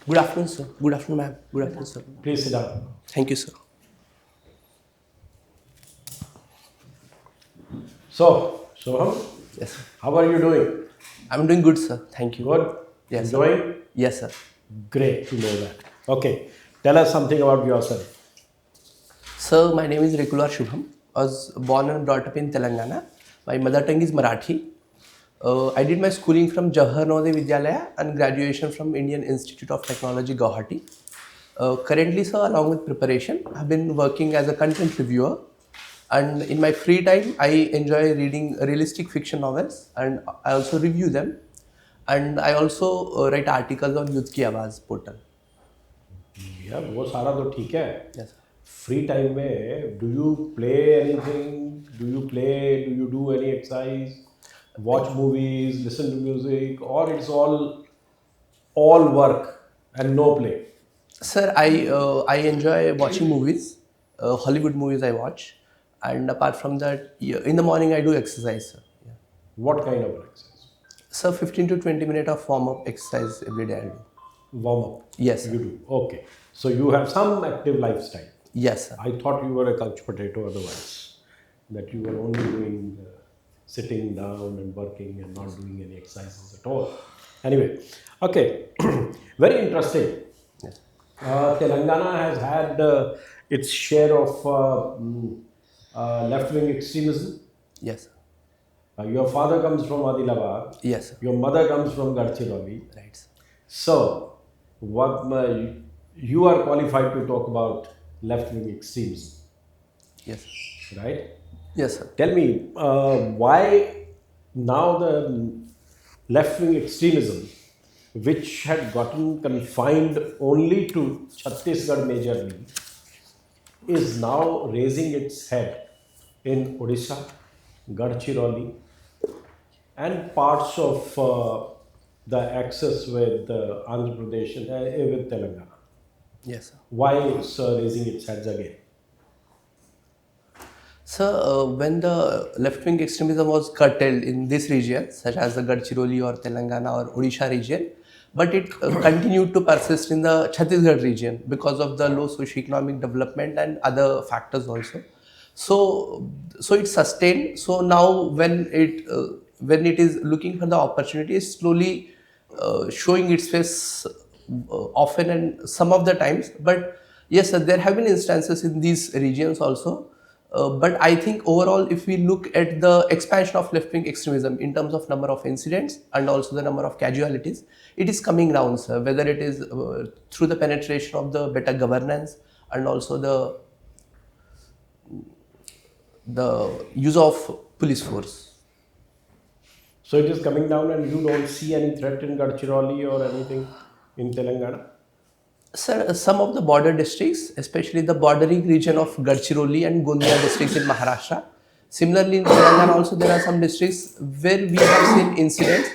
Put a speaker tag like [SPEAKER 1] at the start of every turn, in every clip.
[SPEAKER 1] Good afternoon, sir. Good afternoon, ma'am. Good afternoon, sir.
[SPEAKER 2] Please sit down.
[SPEAKER 1] Thank you, sir.
[SPEAKER 2] So, Soham,
[SPEAKER 1] Yes, sir.
[SPEAKER 2] how are you doing?
[SPEAKER 1] I'm doing good, sir. Thank you.
[SPEAKER 2] Good?
[SPEAKER 1] Yes,
[SPEAKER 2] Enjoying?
[SPEAKER 1] sir. Yes, sir.
[SPEAKER 2] Great to know that. Okay, tell us something about yourself.
[SPEAKER 1] Sir, my name is Rekulwar Subham. I was born and brought up in Telangana. My mother tongue is Marathi. I did my schooling from Jawahar Navodaya Vidyalaya and graduation from Indian Institute of Technology, Guwahati. Currently, sir, along with preparation, I've been working as a content reviewer. And in my free time, I enjoy reading realistic fiction novels and I also review them. And I also write articles on Youth Ki Awaaz portal.
[SPEAKER 2] यार वो सारा तो ठीक है.
[SPEAKER 1] Yes.
[SPEAKER 2] Free time में do you play anything? Do you do any exercise? Watch movies, listen to music, or it's all work and no play?
[SPEAKER 1] Sir, I enjoy watching movies, Hollywood movies I watch, and apart from that, in the morning I do exercise, sir. Yeah.
[SPEAKER 2] What kind of exercise?
[SPEAKER 1] Sir, 15 to 20 minutes of warm up exercise every day I do.
[SPEAKER 2] Warm up.
[SPEAKER 1] Yes, sir.
[SPEAKER 2] You do. Okay. So you have some active lifestyle.
[SPEAKER 1] Yes, sir.
[SPEAKER 2] I thought you were a couch potato otherwise, that you were only doing sitting down and working and not doing any exercises at all. Anyway, okay, very interesting.
[SPEAKER 1] Yes.
[SPEAKER 2] Telangana has had its share of left-wing extremism.
[SPEAKER 1] Yes, sir.
[SPEAKER 2] Your father comes from Adilabad.
[SPEAKER 1] Yes, sir.
[SPEAKER 2] Your mother comes from Gadchiroli.
[SPEAKER 1] Right, sir.
[SPEAKER 2] So, what you are qualified to talk about left-wing extremism,
[SPEAKER 1] Yes, sir.
[SPEAKER 2] right?
[SPEAKER 1] Yes, sir.
[SPEAKER 2] Tell me, why now the left-wing extremism, which had gotten confined only to Chhattisgarh majorly, is now raising its head in Odisha, Gadchiroli, and parts of the axis with Andhra Pradesh and with Telangana.
[SPEAKER 1] Yes, sir.
[SPEAKER 2] Why it's raising its heads again?
[SPEAKER 1] Sir, when the left-wing extremism was curtailed in this region, such as the Gadchiroli or Telangana or Odisha region, but it continued to persist in the Chhattisgarh region because of the low socio-economic development and other factors also. So it sustained. So now when it is looking for the opportunity, it's slowly showing its face often and some of the times. But yes, sir, there have been instances in these regions also. But I think overall, if we look at the expansion of left-wing extremism in terms of number of incidents and also the number of casualties, it is coming down, sir. Whether it is through the penetration of the better governance and also the use of police force.
[SPEAKER 2] So it is coming down, and you don't see any threat in Gadchiroli or anything in Telangana?
[SPEAKER 1] Sir, some of the border districts, especially the bordering region of Gadchiroli and Gondia districts in Maharashtra. Similarly, in Telangana also there are some districts where we have seen incidents.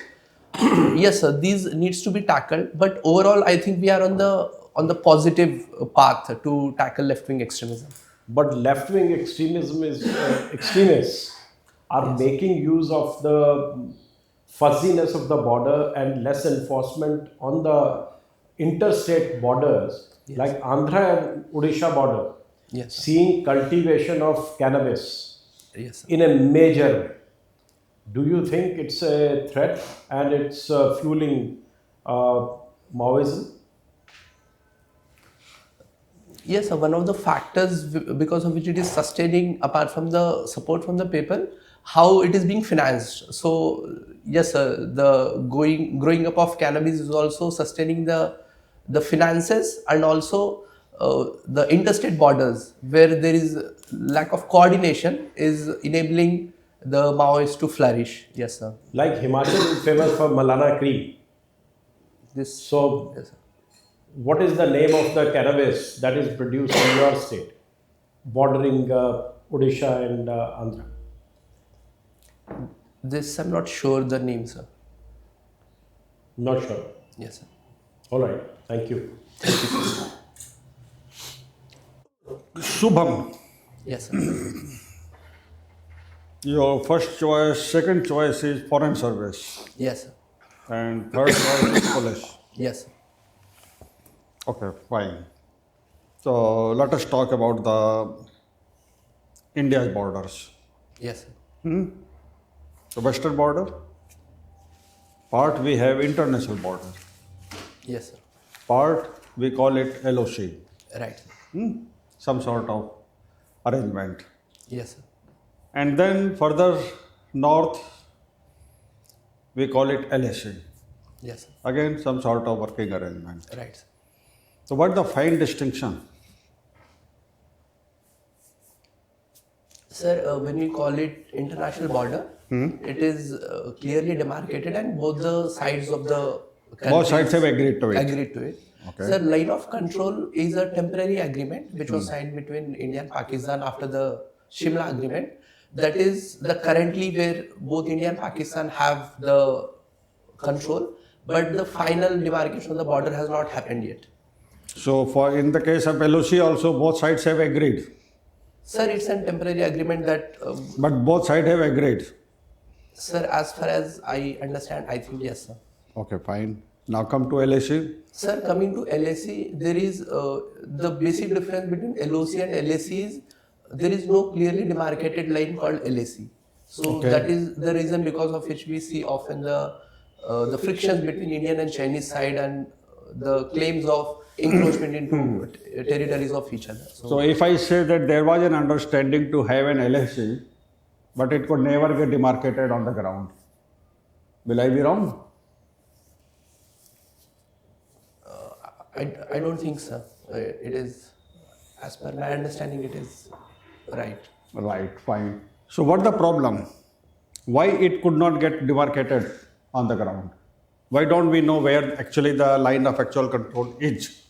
[SPEAKER 1] Yes, sir, these needs to be tackled. But overall, I think we are on the positive path to tackle left-wing extremism.
[SPEAKER 2] But left-wing extremism is extremists are making use of the fuzziness of the border and less enforcement on the interstate borders, like Andhra and Odisha border,
[SPEAKER 1] Yes, sir.
[SPEAKER 2] seeing cultivation of cannabis
[SPEAKER 1] Yes, sir.
[SPEAKER 2] in a major way. Do you think it's a threat and it's fueling Maoism?
[SPEAKER 1] Yes, sir, one of the factors because of which it is sustaining, apart from the support from the people, how it is being financed. So yes, sir, the growing up of cannabis is also sustaining the finances and also the interstate borders where there is lack of coordination is enabling the Maoists to flourish. Yes, sir.
[SPEAKER 2] Like Himachal is famous for Malana cream.
[SPEAKER 1] This.
[SPEAKER 2] So,
[SPEAKER 1] Yes, sir.
[SPEAKER 2] what is the name of the cannabis that is produced in your state, bordering Odisha and Andhra?
[SPEAKER 1] This I'm not sure the name, sir.
[SPEAKER 2] Not sure.
[SPEAKER 1] Yes, sir.
[SPEAKER 2] All right. Thank you.
[SPEAKER 3] Subham,
[SPEAKER 1] Yes, sir.
[SPEAKER 3] your first choice, second choice is foreign service,
[SPEAKER 1] Yes, sir.
[SPEAKER 3] and third choice is police.
[SPEAKER 1] Yes, sir.
[SPEAKER 3] Okay, fine. So let us talk about the India's borders.
[SPEAKER 1] Yes, sir.
[SPEAKER 3] The western border, part we have international border,
[SPEAKER 1] Yes, sir.
[SPEAKER 3] part we call it LOC,
[SPEAKER 1] Right.
[SPEAKER 3] some sort of arrangement.
[SPEAKER 1] Yes, sir.
[SPEAKER 3] And then further north, we call it LAC,
[SPEAKER 1] Yes, sir.
[SPEAKER 3] again some sort of working arrangement.
[SPEAKER 1] Right, sir.
[SPEAKER 3] So what the fine distinction?
[SPEAKER 1] Sir, when we call it international border, it is clearly demarcated, and both the sides of the
[SPEAKER 3] Both sides have
[SPEAKER 1] countries
[SPEAKER 3] agreed to it.
[SPEAKER 1] agreed to it.
[SPEAKER 3] Okay.
[SPEAKER 1] Sir, line of control is a temporary agreement which was signed between India and Pakistan after the Shimla agreement. That is the currently where both India and Pakistan have the control, but the final demarcation of the border has not happened yet.
[SPEAKER 3] So for in the case of LOC also both sides have agreed,
[SPEAKER 1] Sir, it's a temporary agreement that,
[SPEAKER 3] but both sides have agreed.
[SPEAKER 1] sir, as far as I understand, I think yes, sir.
[SPEAKER 3] Okay, fine. Now come to LAC.
[SPEAKER 1] Sir, coming to LAC, there is the basic difference between LOC and LAC is there is no clearly demarcated line called LAC. So
[SPEAKER 3] Okay.
[SPEAKER 1] that is the reason because of which we see often the frictions between Indian and Chinese side and the claims of encroachment into territories of each other.
[SPEAKER 3] So if I say that there was an understanding to have an LAC, but it could never get demarcated on the ground, will I be wrong?
[SPEAKER 1] I don't think so. It is, as per my understanding, it is right.
[SPEAKER 3] Right, fine. So what the problem? Why it could not get demarcated on the ground? Why don't we know where actually the line of actual control is?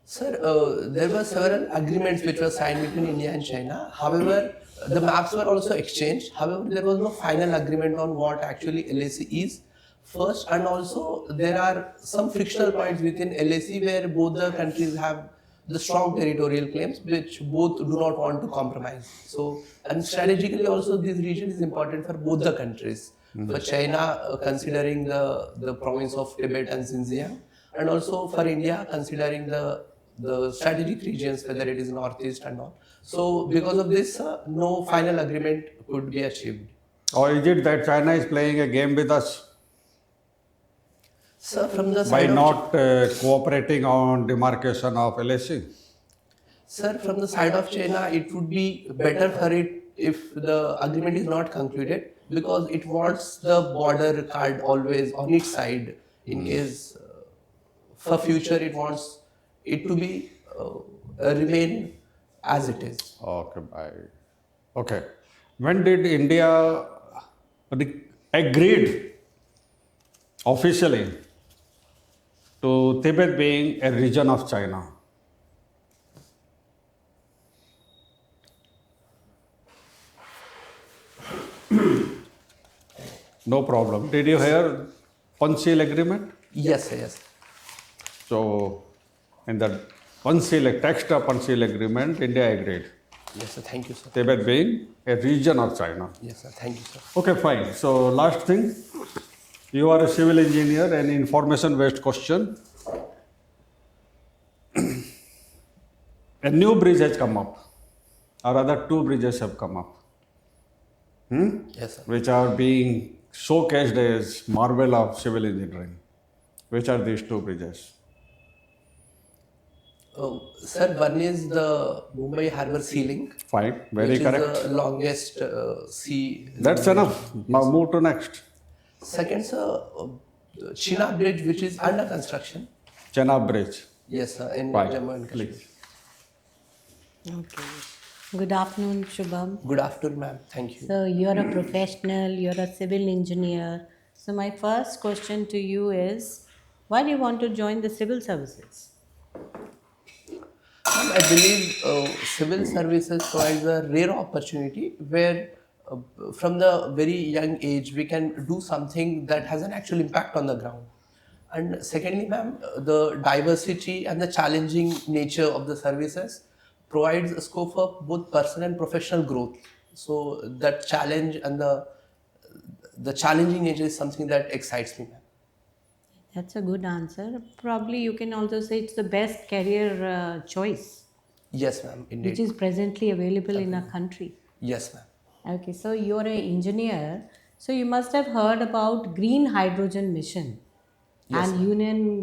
[SPEAKER 1] Sir, there were several agreements which were signed between India and China. However, the maps were also exchanged. However, there was no final agreement on what actually LAC is. First, and also there are some frictional points within LAC where both the countries have the strong territorial claims which both do not want to compromise. So, and strategically also this region is important for both the countries. For China, considering the province of Tibet and Xinjiang, and also for India, considering the strategic regions, whether it is northeast and all. So, because of this, no final agreement could be achieved.
[SPEAKER 3] Or is it that China is playing a game with us
[SPEAKER 1] Sir, from the
[SPEAKER 3] by
[SPEAKER 1] side of
[SPEAKER 3] not cooperating on demarcation of LAC?
[SPEAKER 1] Sir, from the side of China, it would be better for it if the agreement is not concluded because it wants the border card always on its side in case for future it wants it to be remain as it is.
[SPEAKER 3] Okay, bye. Okay. When did India agreed officially to Tibet being a region of China? No problem. Did you hear Panchil agreement?
[SPEAKER 1] Yes, sir, yes.
[SPEAKER 3] So, in the Panchil text of Panchil agreement, India agreed.
[SPEAKER 1] Yes, sir. Thank you, sir.
[SPEAKER 3] Tibet being a region of China.
[SPEAKER 1] Yes, sir. Thank you, sir.
[SPEAKER 3] Okay, fine. So, last thing, you are a civil engineer and information-based question. A new bridge has come up, or rather, two bridges have come up,
[SPEAKER 1] Yes, sir.
[SPEAKER 3] which are being showcased as marvel of civil engineering. Which are these two bridges?
[SPEAKER 1] Sir, one is the Mumbai Harbour Sea Link,
[SPEAKER 3] Fine, very
[SPEAKER 1] which
[SPEAKER 3] correct.
[SPEAKER 1] is the longest sea.
[SPEAKER 3] That's enough. Now move to next.
[SPEAKER 1] Second, sir, China Bridge, which is under construction.
[SPEAKER 3] Chenab Bridge.
[SPEAKER 1] Yes, sir, in
[SPEAKER 3] Fine,
[SPEAKER 1] Jammu and Kashmir.
[SPEAKER 3] please.
[SPEAKER 4] Okay. Good afternoon, Shubham.
[SPEAKER 1] Good afternoon, ma'am. Thank you.
[SPEAKER 4] So, you're a professional, you're a civil engineer. So, my first question to you is why do you want to join the civil services?
[SPEAKER 1] Ma'am, I believe civil services provides a rare opportunity where from the very young age we can do something that has an actual impact on the ground. And secondly, ma'am, the diversity and the challenging nature of the services provides a scope for both personal and professional growth. So that challenge and the challenging nature is something that excites me, ma'am.
[SPEAKER 4] That's a good answer. Probably you can also say it's the best career choice
[SPEAKER 1] Yes, ma'am,
[SPEAKER 4] which
[SPEAKER 1] indeed.
[SPEAKER 4] is presently available in our country.
[SPEAKER 1] Yes, ma'am.
[SPEAKER 4] Okay, so you're an engineer, so you must have heard about green hydrogen mission.
[SPEAKER 1] Yes,
[SPEAKER 4] And
[SPEAKER 1] ma'am.
[SPEAKER 4] union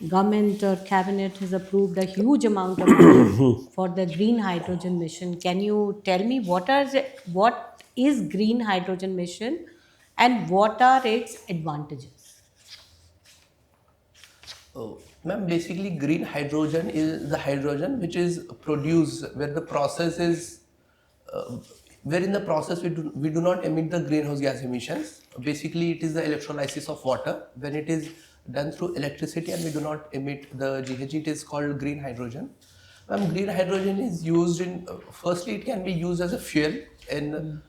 [SPEAKER 4] government or cabinet has approved a huge amount of money for the green hydrogen mission. Can you tell me what is green hydrogen mission and what are its advantages?
[SPEAKER 1] Oh, ma'am, basically green hydrogen is the hydrogen which is produced where the process is uh, where in the process we do not emit the greenhouse gas emissions. Basically, it is the electrolysis of water. When it is done through electricity and we do not emit the GHG, it is called green hydrogen. Green hydrogen is used in, firstly, it can be used as a fuel in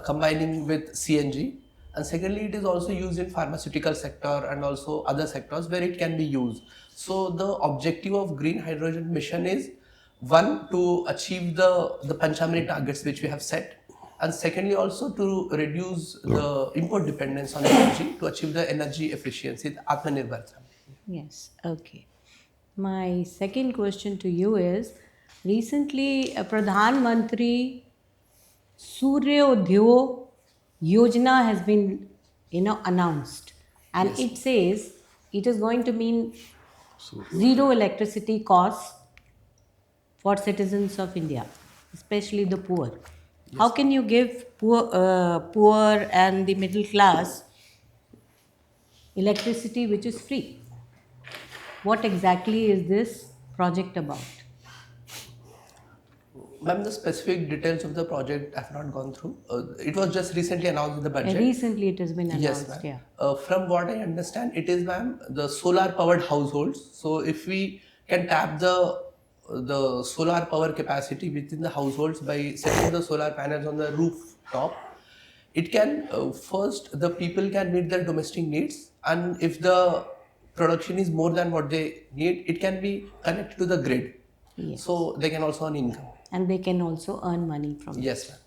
[SPEAKER 1] combining with CNG. And secondly, it is also used in pharmaceutical sector and also other sectors where it can be used. So the objective of green hydrogen mission is one, to achieve the Panchamani targets which we have set, and secondly also to reduce the import dependence on energy to achieve the energy efficiency, the Atmanirbharta.
[SPEAKER 4] Yes, okay. My second question to you is recently Pradhan Mantri Suryodhyo Yojana has been announced, and
[SPEAKER 1] Yes.
[SPEAKER 4] it says it is going to mean zero electricity costs for citizens of India, especially the poor. How can you give poor and the middle class electricity which is free? What exactly is this project about?
[SPEAKER 1] Ma'am, the specific details of the project I have not gone through. It was just recently announced in the budget.
[SPEAKER 4] Recently, it has been
[SPEAKER 1] Yes,
[SPEAKER 4] announced.
[SPEAKER 1] ma'am.
[SPEAKER 4] Yeah.
[SPEAKER 1] From what I understand, it is, ma'am, the solar powered households. So if we can tap the solar power capacity within the households by setting the solar panels on the rooftop, it can first the people can meet their domestic needs, and if the production is more than what they need, it can be connected to the grid.
[SPEAKER 4] Yes.
[SPEAKER 1] So they can also earn income.
[SPEAKER 4] And they can also earn money from
[SPEAKER 1] Yes,
[SPEAKER 4] it.
[SPEAKER 1] ma'am.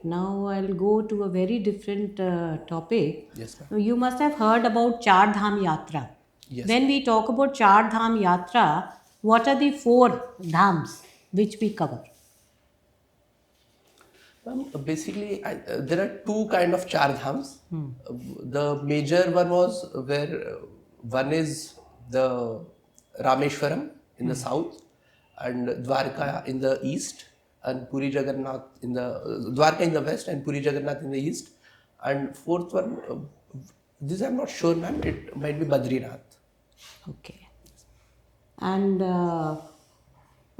[SPEAKER 4] Now I'll go to a very different topic.
[SPEAKER 1] Yes, ma'am.
[SPEAKER 4] Now, you must have heard about Char Dham Yatra.
[SPEAKER 1] Yes.
[SPEAKER 4] When we talk about Char Dham Yatra, what are the four dhams which we cover?
[SPEAKER 1] Basically, there are two kind of char dhams. The major one was where one is the Rameshwaram in the south, and Dwarka in the east, and Puri Jagannath in the Dwarka in the west, and Puri Jagannath in the east. And fourth one, this I'm not sure, ma'am. It might be Badrinath.
[SPEAKER 4] Okay. And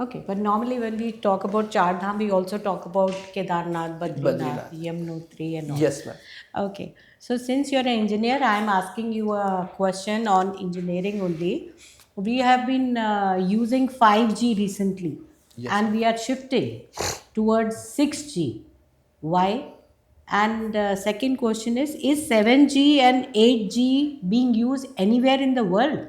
[SPEAKER 4] okay, but normally when we talk about Char Dham, we also talk about Kedarnath, Badrinath,
[SPEAKER 1] Badrinath.
[SPEAKER 4] Yamunotri, and all.
[SPEAKER 1] Yes, ma'am.
[SPEAKER 4] Okay, so since you're an engineer, I'm asking you a question on engineering only. We have been using 5G recently,
[SPEAKER 1] Yes.
[SPEAKER 4] and we are shifting towards 6G. Why? And second question is 7G and 8G being used anywhere in the world?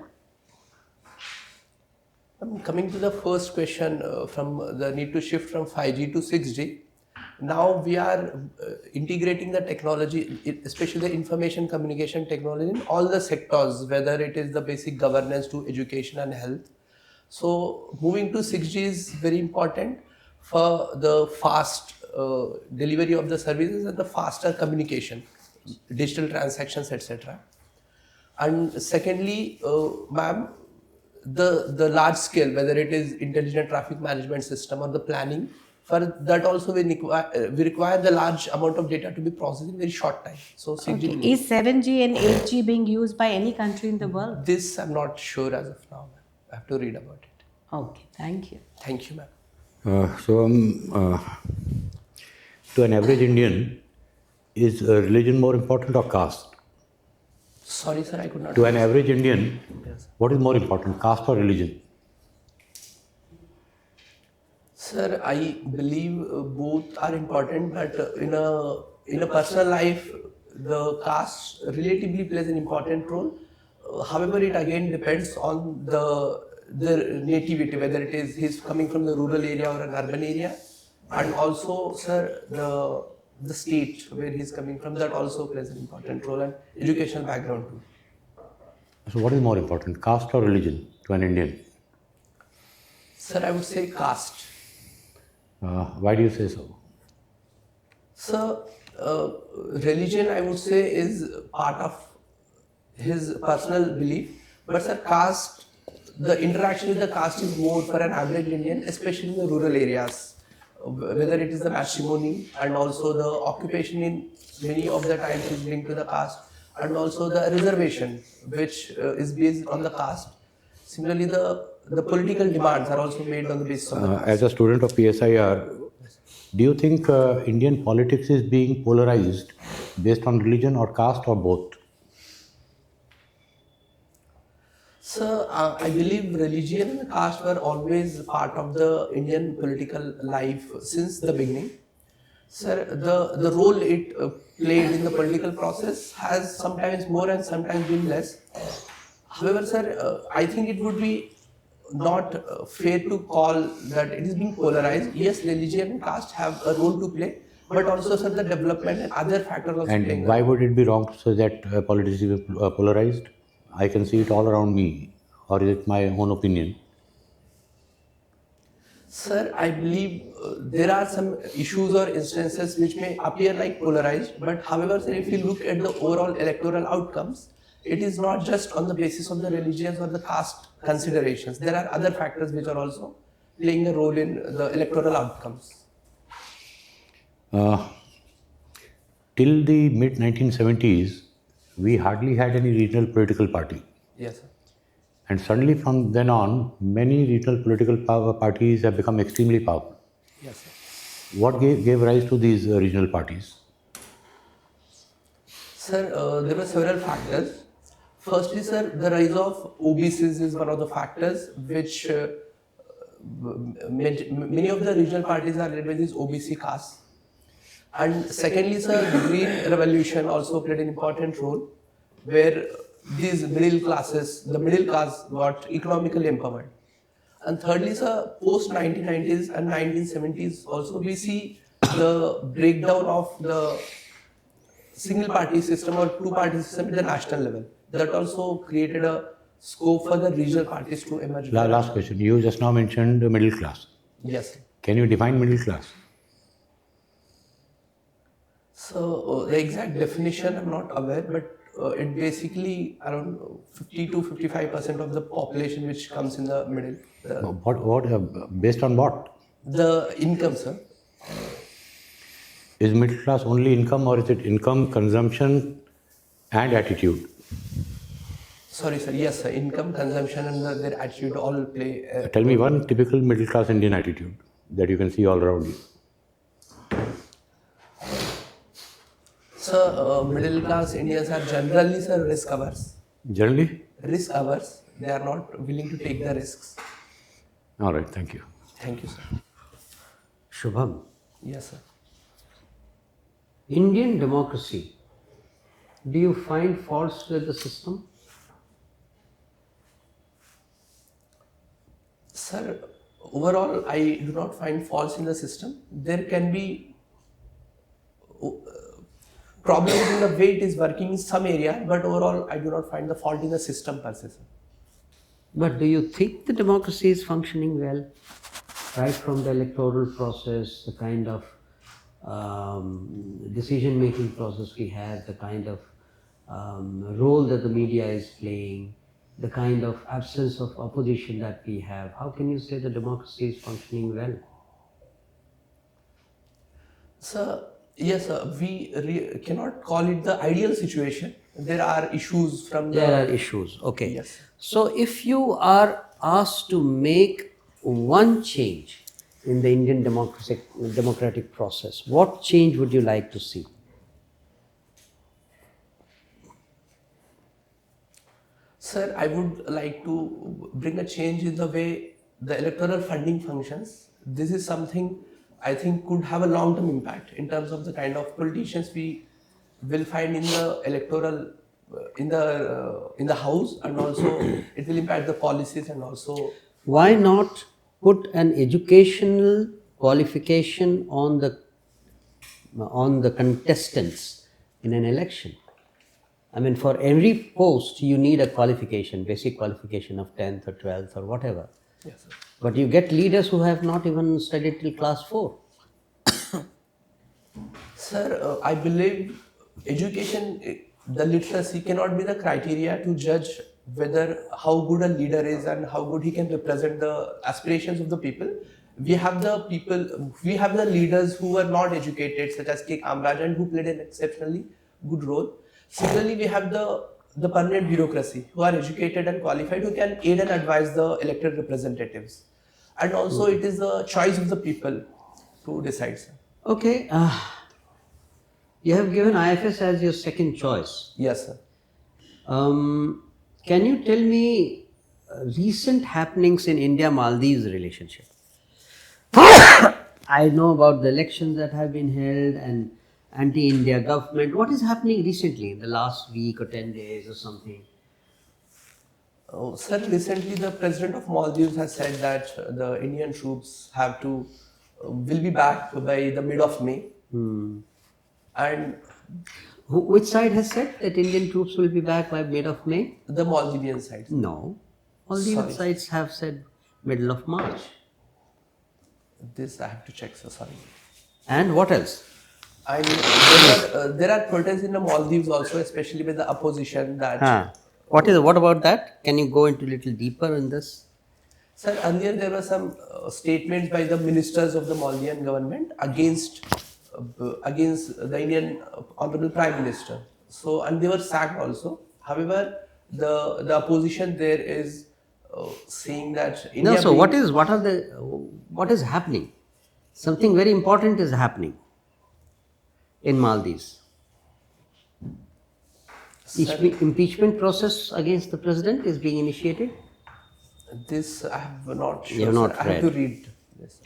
[SPEAKER 1] Coming to the first question, from the need to shift from 5G to 6G, now we are integrating the technology, especially the information communication technology, in all the sectors, whether it is the basic governance to education and health. So moving to 6G is very important for the fast delivery of the services and the faster communication, digital transactions, etc. And secondly, ma'am, the large scale, whether it is intelligent traffic management system or the planning, for that also we require the large amount of data to be processed in very short time. So 6G
[SPEAKER 4] Okay,
[SPEAKER 1] needs.
[SPEAKER 4] is 7G and 8G being used by any country in the world?
[SPEAKER 1] This I'm not sure as of now, ma'am. I have to read about it.
[SPEAKER 4] Okay, thank you.
[SPEAKER 1] Thank you, ma'am.
[SPEAKER 5] To an average Indian, is religion more important or caste?
[SPEAKER 1] Sorry, sir, I could not.
[SPEAKER 5] To an average Indian,
[SPEAKER 1] Yes.
[SPEAKER 5] what is more important, caste or religion?
[SPEAKER 1] Sir, I believe both are important, but in a personal life, the caste relatively plays an important role. However, it again depends on the nativity, whether it is he's coming from the rural area or an urban area, and also, sir, the state where he's coming from, that also plays an important role, and educational background too.
[SPEAKER 5] So, what is more important, caste or religion to an Indian?
[SPEAKER 1] Sir, I would say caste.
[SPEAKER 5] Why do you say so?
[SPEAKER 1] So, religion, I would say, is part of his personal belief. But sir, caste, the interaction with the caste is more for an average Indian, especially in the rural areas. Whether it is the matrimony and also the occupation in many of the times is linked to the caste, and also the reservation, which is based on the caste. Similarly, the political demands are also made on the basis of the caste.
[SPEAKER 5] As a student of PSIR, do you think Indian politics is being polarized based on religion or caste or both?
[SPEAKER 1] So, I believe religion and caste were always part of the Indian political life since the beginning. Sir, the role it played in the political process has sometimes more and sometimes been less. However, sir, I think it would be not fair to call that it is being polarized. Yes, religion and caste have a role to play, but also, sir, the development and other factors also playing
[SPEAKER 5] And
[SPEAKER 1] a
[SPEAKER 5] why
[SPEAKER 1] role.
[SPEAKER 5] would it be wrong to say that politics is polarized? I can see it all around me, or is it my own opinion?
[SPEAKER 1] Sir, I believe there are some issues or instances which may appear like polarized, but however, sir, if you look at the overall electoral outcomes, it is not just on the basis of the religions or the caste considerations. There are other factors which are also playing a role in the electoral outcomes.
[SPEAKER 5] Uh, till the mid 1970s, we hardly had any regional political party.
[SPEAKER 1] Yes, sir.
[SPEAKER 5] And suddenly, from then on, many regional political parties have become extremely powerful.
[SPEAKER 1] Yes, sir.
[SPEAKER 5] What gave rise to these regional parties?
[SPEAKER 1] Sir, there were several factors. Firstly, sir, the rise of OBCs is one of the factors which many of the regional parties are led by these OBC castes. And secondly, sir, the Green Revolution also played an important role where these middle classes, the middle class got economically empowered. And thirdly, sir, post 1990s and 1970s also we see the breakdown of the single party system or two party system at the national level. That also created a scope for the regional parties to emerge.
[SPEAKER 5] Last question. You just now mentioned the middle class.
[SPEAKER 1] Yes.
[SPEAKER 5] Can you define middle class?
[SPEAKER 1] So the exact definition I'm not aware, but it basically around 50 to 55% of the population which comes in the middle.
[SPEAKER 5] Based on what?
[SPEAKER 1] The income, sir.
[SPEAKER 5] Is middle class only income, or is it income, consumption, and attitude?
[SPEAKER 1] Sorry, sir. Yes, sir. Income, consumption, and their attitude all play.
[SPEAKER 5] Tell me one typical middle class Indian attitude that you can see all around you.
[SPEAKER 1] So, middle class Indians are generally, sir, risk averse.
[SPEAKER 5] Generally?
[SPEAKER 1] Risk averse. They are not willing to take the risks.
[SPEAKER 5] All right, thank you.
[SPEAKER 1] Thank you, sir.
[SPEAKER 6] Shubham,
[SPEAKER 1] Yes, sir.
[SPEAKER 6] Indian democracy, do you find faults with the system?
[SPEAKER 1] Sir, overall, I do not find faults in the system. There can be problems in the way it is working in some area, but overall, I do not find the fault in the system per se, sir.
[SPEAKER 6] But do you think the democracy is functioning well? Right from the electoral process, the kind of decision-making process we have, the kind of role that the media is playing, the kind of absence of opposition that we have. How can you say the democracy is functioning well?
[SPEAKER 1] Sir, yes, sir. We cannot call it the ideal situation. There are issues from the.
[SPEAKER 6] There are issues, okay.
[SPEAKER 1] Yes.
[SPEAKER 6] So if you are asked to make one change in the Indian democratic process, what change would you like to see?
[SPEAKER 1] Sir, I would like to bring a change in the way the electoral funding functions. This is something I think could have a long-term impact in terms of the kind of politicians we will find in the electoral, in the house, and also it will impact the policies and also.
[SPEAKER 6] Why not put an educational qualification on the contestants in an election? I mean, for every post, you need a qualification, basic qualification of 10th or 12th or whatever.
[SPEAKER 1] Yes, sir.
[SPEAKER 6] But you get leaders who have not even studied till class 4.
[SPEAKER 1] Sir, I believe education, the literacy cannot be the criteria to judge whether how good a leader is and how good he can represent the aspirations of the people. We have the leaders who are not educated, such as K. Kamraj, who played an exceptionally good role. Similarly, we have the permanent bureaucracy who are educated and qualified, who can aid and advise the elected representatives. And also, it is the choice of the people to decide, sir.
[SPEAKER 6] Okay, you have given IFS as your second choice.
[SPEAKER 1] Yes, sir.
[SPEAKER 6] Can you tell me recent happenings in India-Maldives relationship? I know about the elections that have been held and anti-India government. What is happening recently in the last week or 10 days or something?
[SPEAKER 1] Oh, sir, recently the president of Maldives has said that the Indian troops will be back by the mid of May. And
[SPEAKER 6] Which side has said that Indian troops will be back by mid of May?
[SPEAKER 1] the Maldivian side.
[SPEAKER 6] No. Maldivian
[SPEAKER 1] Sorry.
[SPEAKER 6] sides have said middle of March.
[SPEAKER 1] This I have to check, sir, sorry.
[SPEAKER 6] And what else?
[SPEAKER 1] And there are protests in the Maldives also, especially with the opposition that...
[SPEAKER 6] What about that? Can you go into a little deeper in this?
[SPEAKER 1] Sir, earlier there were some statements by the ministers of the Maldivian government against the Indian Honorable Prime Minister. So, and they were sacked also. However, the opposition there is saying that India...
[SPEAKER 6] No, so what is happening? Something very important is happening in Maldives. Impeachment process against the president is being initiated.
[SPEAKER 1] This I have not sure.
[SPEAKER 6] You have not
[SPEAKER 1] sir. I have
[SPEAKER 6] read.
[SPEAKER 1] to read this.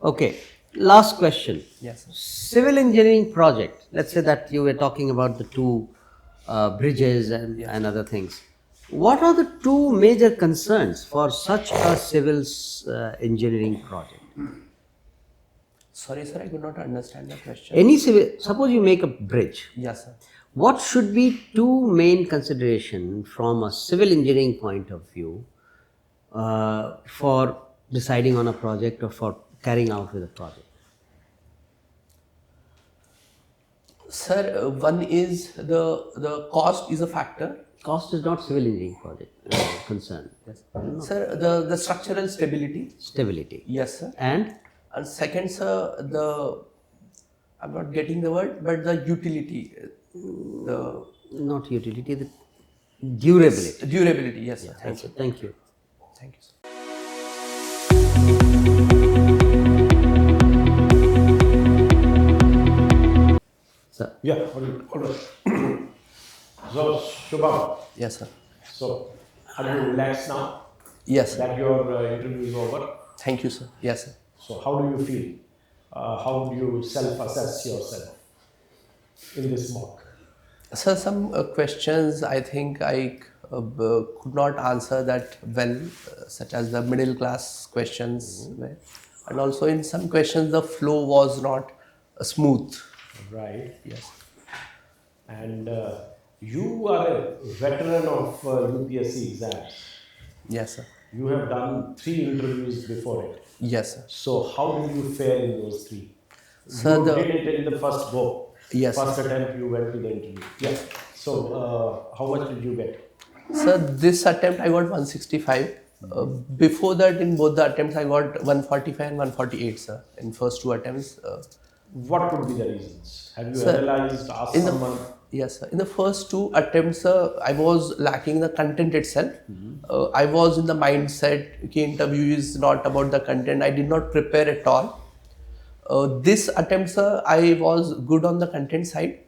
[SPEAKER 6] Okay, last question.
[SPEAKER 1] Yes, sir.
[SPEAKER 6] Civil engineering project. Let's say that you were talking about the two bridges and other things. What are the two major concerns for such a civil engineering project?
[SPEAKER 1] Sorry, sir, I could not understand the question.
[SPEAKER 6] Any civil, suppose you make a bridge.
[SPEAKER 1] Yes, sir.
[SPEAKER 6] What should be two main consideration from a civil engineering point of view for deciding on a project or for carrying out with a project?
[SPEAKER 1] Sir, one is the cost is a factor.
[SPEAKER 6] Cost is not civil engineering project concern.
[SPEAKER 1] Yes. Sir, the structural stability.
[SPEAKER 6] Stability.
[SPEAKER 1] Yes, sir.
[SPEAKER 6] And
[SPEAKER 1] And second, sir, I'm not getting the word, but the utility,
[SPEAKER 6] not utility, the durability.
[SPEAKER 1] durability. Yes, sir.
[SPEAKER 6] That's it. Thank you.
[SPEAKER 1] Thank you, sir.
[SPEAKER 6] Sir,
[SPEAKER 2] Yeah, all right. So, Shubham,
[SPEAKER 1] Yes, sir.
[SPEAKER 2] so are you relaxed now
[SPEAKER 1] Yes, sir.
[SPEAKER 2] that your interview is over?
[SPEAKER 1] Thank you, sir. Yes, sir.
[SPEAKER 2] So, how do you feel? How do you self-assess yourself in this mock?
[SPEAKER 1] Sir, some questions I think I could not answer that well, such as the middle class questions. Were. And also in some questions the flow was not smooth.
[SPEAKER 2] Right.
[SPEAKER 1] Yes.
[SPEAKER 2] And you are a veteran of UPSC exams.
[SPEAKER 1] Yes, sir.
[SPEAKER 2] You have done 3 interviews before it.
[SPEAKER 1] Yes, sir.
[SPEAKER 2] So how did you fare in those 3?
[SPEAKER 1] Sir,
[SPEAKER 2] You did it in the first go.
[SPEAKER 1] Yes.
[SPEAKER 2] First attempt you went to the interview. Yeah. So how much did you get?
[SPEAKER 1] Sir, this attempt I got 165. Before that, in both the attempts, I got 145 and 148, sir. In first 2 attempts.
[SPEAKER 2] What could be the reasons? Have you
[SPEAKER 1] Sir,
[SPEAKER 2] analyzed, asked
[SPEAKER 1] in
[SPEAKER 2] someone?
[SPEAKER 1] Yes, sir. In the first 2 attempts, I was lacking the content itself. I was in the mindset, okay, interview is not about the content. I did not prepare at all. This attempt, sir, I was good on the content side.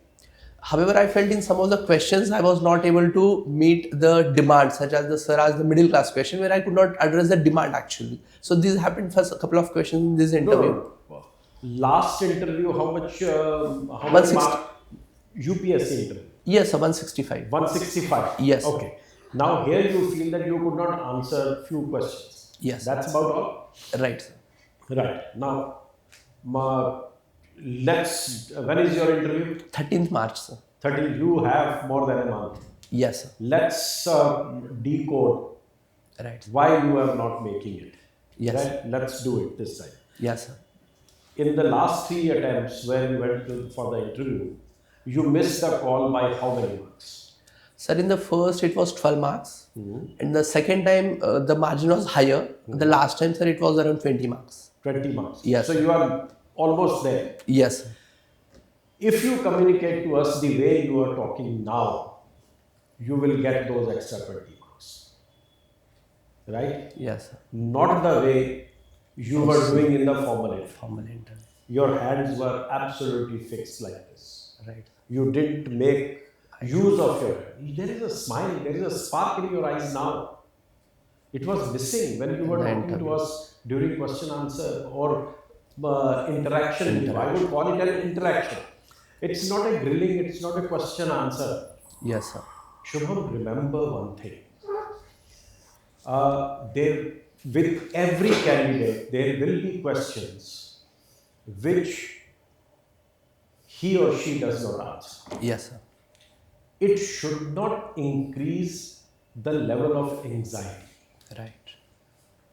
[SPEAKER 1] However, I felt in some of the questions I was not able to meet the demand, such as the middle class question, where I could not address the demand actually. So this happened first a couple of questions in this interview.
[SPEAKER 2] No. Last interview, how much
[SPEAKER 1] 160.
[SPEAKER 2] mark? UPSC interview.
[SPEAKER 1] Yes, sir, 165.
[SPEAKER 2] 165.
[SPEAKER 1] Yes.
[SPEAKER 2] Okay. Now here you feel that you could not answer few questions.
[SPEAKER 1] Yes.
[SPEAKER 2] That's about all.
[SPEAKER 1] Right, sir.
[SPEAKER 2] Right. Now, let's. When is your interview?
[SPEAKER 1] 13th March, sir.
[SPEAKER 2] 13, you have more than a month.
[SPEAKER 1] Yes, sir.
[SPEAKER 2] Let's decode
[SPEAKER 1] Right.
[SPEAKER 2] why you are not making it.
[SPEAKER 1] Yes.
[SPEAKER 2] Right? Let's do it this time.
[SPEAKER 1] Yes, sir.
[SPEAKER 2] In the last 3 attempts where you went for the interview, you missed the call by how many marks?
[SPEAKER 1] Sir, in the first it was 12 marks. And the second time the margin was higher. The last time, sir, it was around 20 marks.
[SPEAKER 2] 20 marks.
[SPEAKER 1] Yes.
[SPEAKER 2] So you are almost there.
[SPEAKER 1] Yes, sir.
[SPEAKER 2] If you communicate to us the way you are talking now, you will get those extra 20 marks. Right?
[SPEAKER 1] Yes, sir.
[SPEAKER 2] Not the way you were doing in the formal interview.
[SPEAKER 1] Formal interview.
[SPEAKER 2] Your hands were absolutely fixed like this.
[SPEAKER 1] Right.
[SPEAKER 2] You didn't make use of your hand. There is a smile, there is a spark in your eyes now. It was missing when you were talking to us during question answer or interaction. I would call it an interaction. It's not a grilling, it's not a question answer.
[SPEAKER 1] Yes, sir.
[SPEAKER 2] Shubham, remember one thing. With every candidate, there will be questions which he or she does not answer.
[SPEAKER 1] Yes, sir.
[SPEAKER 2] It should not increase the level of anxiety.
[SPEAKER 1] Right.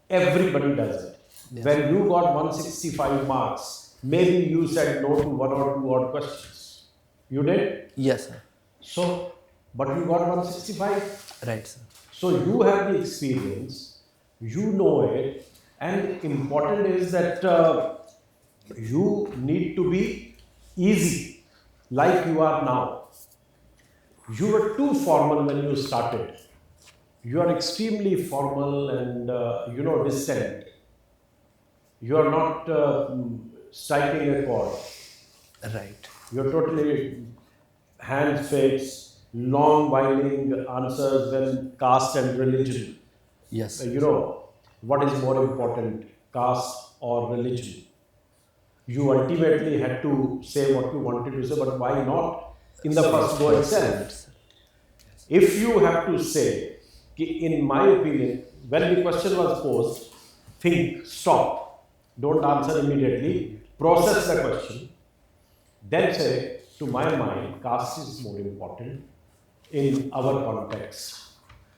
[SPEAKER 2] Everybody does it.
[SPEAKER 1] Yes.
[SPEAKER 2] When you got 165 marks, maybe you said no to 1 or 2 odd questions. You did?
[SPEAKER 1] Yes, sir.
[SPEAKER 2] So, but you got 165.
[SPEAKER 1] Right, sir.
[SPEAKER 2] So you have the experience, you know it, and important is that you need to be easy, like you are now. You were too formal when you started. You are extremely formal and distant. You are not striking a chord.
[SPEAKER 1] Right.
[SPEAKER 2] You are totally hand fixed, long winding answers when caste and religion.
[SPEAKER 1] Yes.
[SPEAKER 2] What is more important, caste or religion? You ultimately had to say what you wanted to say, but why not in the first go itself? If you have to say, in my opinion, when the question was posed, think, stop, don't answer immediately, process the question, then say, to my mind, caste is more important in our context.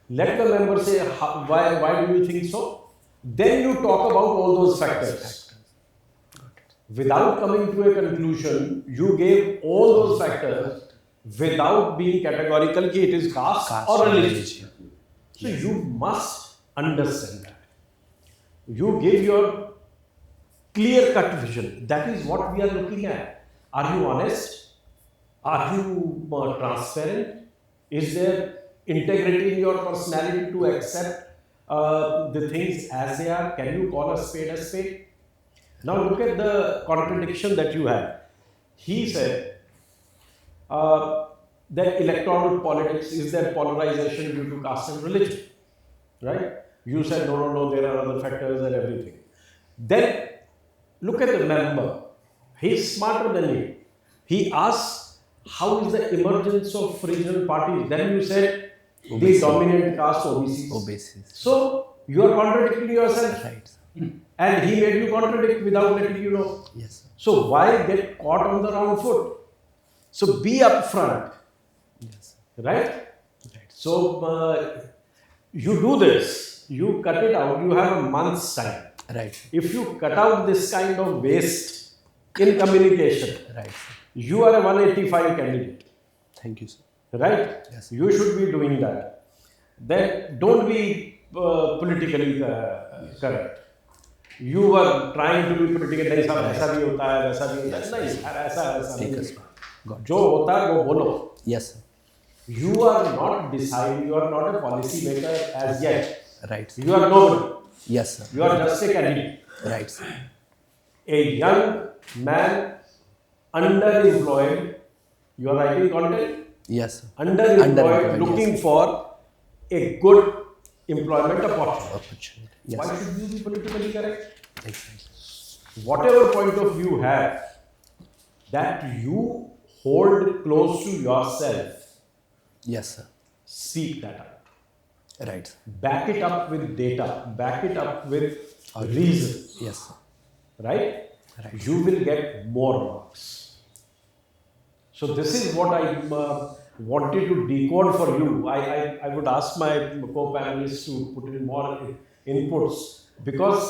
[SPEAKER 2] Let the member say, why do you think so? Then you talk about all those factors. Without coming to a conclusion, you gave all those factors without being categorical that it is caste or religion. So you must understand that. You give your clear-cut vision. That is what we are looking at. Are you honest? Are you transparent? Is there integrity in your personality to accept the things as they are? Can you call a spade a spade? Now look at the contradiction that you have. He said that electoral politics is there polarization due to caste and religion, right? You said no, there are other factors and everything. Then look at the member. He's smarter than you. He asks, how is the emergence of regional parties? Then you said the dominant caste OBCs. So you are contradicting yourself.
[SPEAKER 1] Right.
[SPEAKER 2] And he made you contradict without letting you know.
[SPEAKER 1] Yes.
[SPEAKER 2] So why get caught on the wrong foot? So be upfront.
[SPEAKER 1] Yes.
[SPEAKER 2] Right? So you do this, you cut it out, you have a month's time.
[SPEAKER 1] Right.
[SPEAKER 2] If you cut out this kind of waste in communication,
[SPEAKER 1] Right.
[SPEAKER 2] you are a 185 candidate.
[SPEAKER 1] Thank you, sir.
[SPEAKER 2] Right?
[SPEAKER 1] Yes.
[SPEAKER 2] You should be doing that. Then don't be politically correct. You were trying to be politically नहीं साहब ऐसा भी होता है वैसा भी होता है नहीं यार ऐसा नहीं जो होता है वो बोलो.
[SPEAKER 1] Yes, sir.
[SPEAKER 2] You are not deciding. You are not a policy maker as yet.
[SPEAKER 1] Right.
[SPEAKER 2] You are nobody.
[SPEAKER 1] Yes, sir.
[SPEAKER 2] You are just a candidate.
[SPEAKER 1] Right, sir.
[SPEAKER 2] A young man underemployed. You are writing content.
[SPEAKER 1] Yes, sir.
[SPEAKER 2] Underemployed, looking for a good employment opportunity.
[SPEAKER 1] Yes.
[SPEAKER 2] Why should you be politically correct?
[SPEAKER 1] Exactly.
[SPEAKER 2] Whatever point of view you have, that you hold close to yourself,
[SPEAKER 1] Yes, sir.
[SPEAKER 2] seek that out.
[SPEAKER 1] Right, sir.
[SPEAKER 2] Back it up with data, back it up with reason,
[SPEAKER 1] Yes, sir.
[SPEAKER 2] right?
[SPEAKER 1] Right.
[SPEAKER 2] You will get more marks. So this is what I wanted to decode for you. I would ask my co-panelists to put in more inputs, because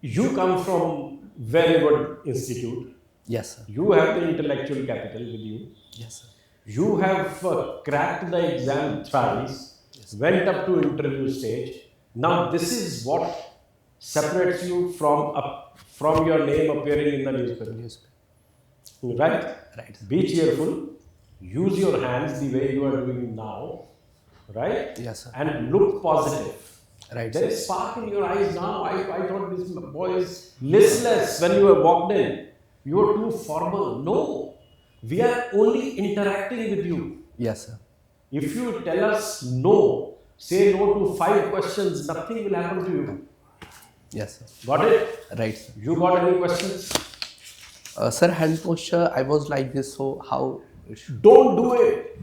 [SPEAKER 2] you come from very good institute.
[SPEAKER 1] Yes, sir.
[SPEAKER 2] You have the intellectual capital with you.
[SPEAKER 1] Yes, sir.
[SPEAKER 2] You have cracked the exam thrice, went up to interview stage. Now this is what separates you from your name appearing in the newspaper. Right?
[SPEAKER 1] Right.
[SPEAKER 2] Be cheerful. Use your hands the way you are doing now. Right?
[SPEAKER 1] Yes, sir.
[SPEAKER 2] And look positive.
[SPEAKER 1] Right,
[SPEAKER 2] There
[SPEAKER 1] sir.
[SPEAKER 2] is spark in your eyes now. I thought this boy is listless when you have walked in. You are too formal. No. We are only interacting with you.
[SPEAKER 1] Yes, sir.
[SPEAKER 2] If you tell us no, say no to 5 questions, nothing will happen to you.
[SPEAKER 1] Yes, sir.
[SPEAKER 2] Got it?
[SPEAKER 1] Right, sir.
[SPEAKER 2] You got any questions?
[SPEAKER 1] Sir, hand posture, I was like this, so how?
[SPEAKER 2] Don't do it.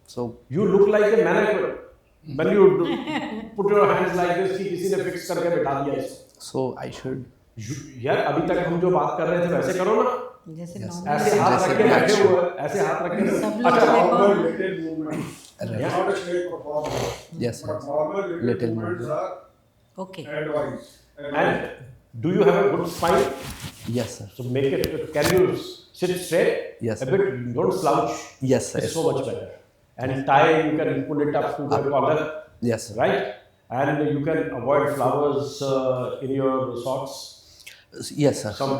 [SPEAKER 1] So,
[SPEAKER 2] You look like a mannequin. When you put your hands like this, कि किसी ने fix करके बिठा दिया इसको.
[SPEAKER 1] so I should.
[SPEAKER 2] यार अभी तक हम जो बात कर रहे थे वैसे करो ना.
[SPEAKER 4] जैसे
[SPEAKER 1] Yes.
[SPEAKER 4] normal
[SPEAKER 2] ऐसे हाथ रख के बैठे हुए, ऐसे हाथ रख के.
[SPEAKER 4] सब लोग
[SPEAKER 2] अच्छा.
[SPEAKER 4] देखो।
[SPEAKER 7] Little movement.
[SPEAKER 1] Right.
[SPEAKER 7] Not a straight performance.
[SPEAKER 1] Yes,
[SPEAKER 7] But
[SPEAKER 1] sir.
[SPEAKER 7] normal
[SPEAKER 1] Little
[SPEAKER 7] little movements
[SPEAKER 1] movement.
[SPEAKER 7] are
[SPEAKER 4] Okay.
[SPEAKER 7] advised.
[SPEAKER 2] And do you have a good spine?
[SPEAKER 1] Yes, sir.
[SPEAKER 2] So make it. Can you sit straight?
[SPEAKER 1] Yes,
[SPEAKER 2] A
[SPEAKER 1] sir.
[SPEAKER 2] bit. Don't slouch.
[SPEAKER 1] Yes, sir.
[SPEAKER 2] It's so much better. And tie, you can pull it up to the collar.
[SPEAKER 1] Yes, sir.
[SPEAKER 2] Right? And you can avoid flowers in your socks.
[SPEAKER 1] Yes, sir.
[SPEAKER 2] Some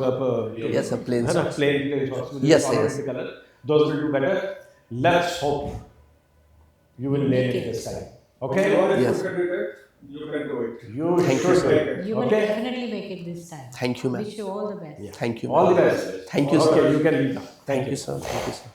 [SPEAKER 1] Yes, sir. Plain
[SPEAKER 2] है ना,
[SPEAKER 1] socks.
[SPEAKER 2] plain socks. with
[SPEAKER 1] Yes,
[SPEAKER 2] color
[SPEAKER 1] yes.
[SPEAKER 2] in the color. Those will do better. Let's hope you will nail it this time. Okay?
[SPEAKER 1] Yes.
[SPEAKER 7] You can do it. You can do it.
[SPEAKER 2] You
[SPEAKER 1] Thank
[SPEAKER 2] should
[SPEAKER 1] you,
[SPEAKER 2] do
[SPEAKER 1] sir.
[SPEAKER 2] it.
[SPEAKER 4] You will
[SPEAKER 2] Okay?
[SPEAKER 4] definitely make it this time.
[SPEAKER 1] Thank you, ma'am.
[SPEAKER 4] Wish you all the best.
[SPEAKER 1] Thank you.
[SPEAKER 2] All the
[SPEAKER 1] ma'am.
[SPEAKER 2] best.
[SPEAKER 1] Thank you, sir.
[SPEAKER 2] Okay, you can leave now.
[SPEAKER 1] Thank you, sir. Thank you, sir.